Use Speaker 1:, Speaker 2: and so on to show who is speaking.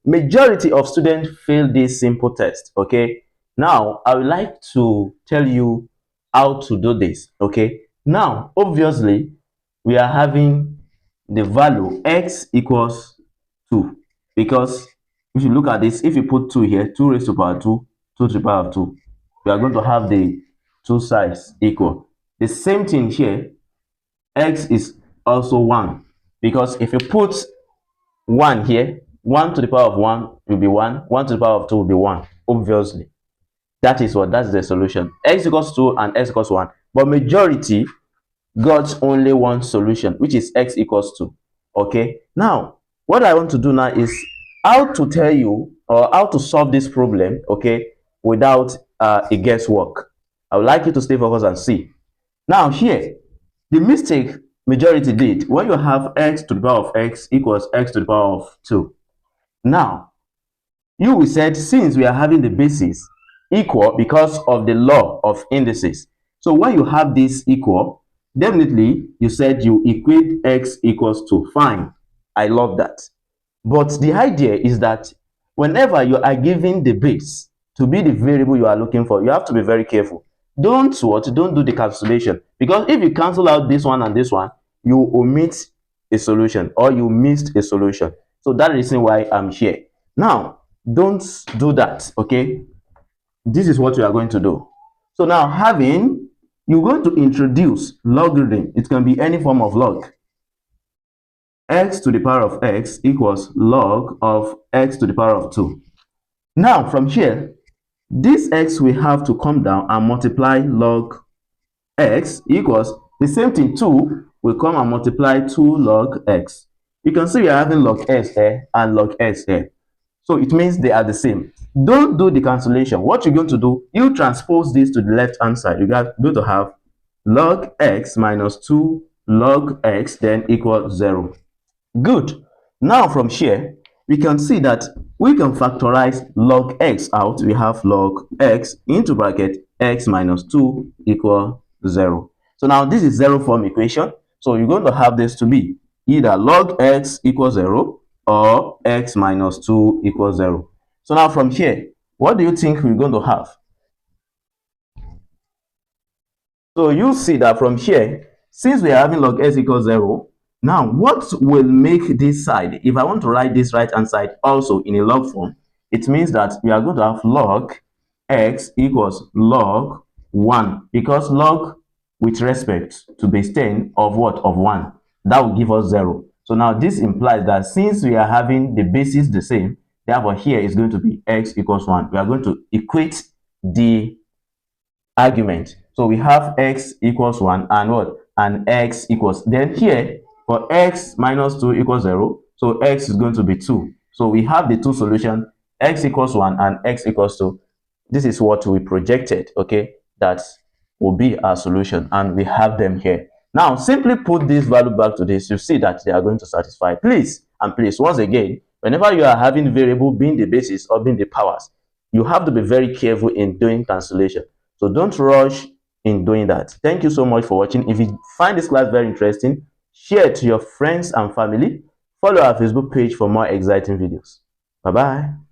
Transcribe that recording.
Speaker 1: majority of students fail this simple test. Okay, now I would like to tell you how to do this. Okay, now obviously we are having the value x equals 2, because if you look at this, if you put 2 here, 2 raised to power 2, 2 to the power of 2, we are going to have the two sides equal. The same thing here, x is also 1, because if you put 1 here, 1 to the power of 1 will be 1, 1 to the power of 2 will be 1, obviously. That is what, that's the solution. X equals 2 and x equals 1, but majority got only one solution, which is x equals 2. Okay, now what I want to do now is how to tell you or how to solve this problem, okay, without a guesswork. I would like you to stay focused and see. Now here, the mistake majority did, when you have x to the power of x equals x to the power of 2. Now, you will said, since we are having the basis equal because of the law of indices, so when you have this equal, definitely you said you equate x equals 2. Fine, I love that. But the idea is that whenever you are given the base to be the variable you are looking for, you have to be very careful. Don't do the cancellation, because if you cancel out this one and this one, you omit a solution or you missed a solution. So that is the reason why I'm here. Now, don't do that. Okay, this is what you are going to do. So now, you're going to introduce logarithm. It can be any form of log. X to the power of x equals log of x to the power of 2. Now from here, this x will have to come down and multiply log x equals the same thing. 2 will come and multiply 2 log x. You can see we are having log s here and log s here, so it means they are the same. Don't do the cancellation. What you're going to do, you transpose this to the left hand side. You're going to have log x minus 2 log x then equals 0. Good. Now from here, we can see that we can factorize log x out. We have log x into bracket x minus 2 equal 0. So now this is 0 form equation. So you're going to have this to be either log x equals 0 or x minus 2 equals 0. So now from here, what do you think we're going to have? So you see that from here, since we are having log x equals 0, now what will make this side, if I want to write this right hand side also in a log form, it means that we are going to have log x equals log 1, because log with respect to base 10 of what? Of 1. That will give us 0. So now this implies that since we are having the basis the same, therefore here is going to be x equals 1. We are going to equate the argument. So we have x equals 1 and what? And x equals, then here for x minus 2 equals 0, so x is going to be 2. So we have the two solutions, x equals 1 and x equals 2. This is what we projected, okay? That will be our solution, and we have them here. Now, simply put this value back to this, you see that they are going to satisfy. Please, and please, once again, whenever you are having variable being the basis or being the powers, you have to be very careful in doing cancellation. So don't rush in doing that. Thank you so much for watching. If you find this class very interesting, share it to your friends and family. Follow our Facebook page for more exciting videos. Bye-bye.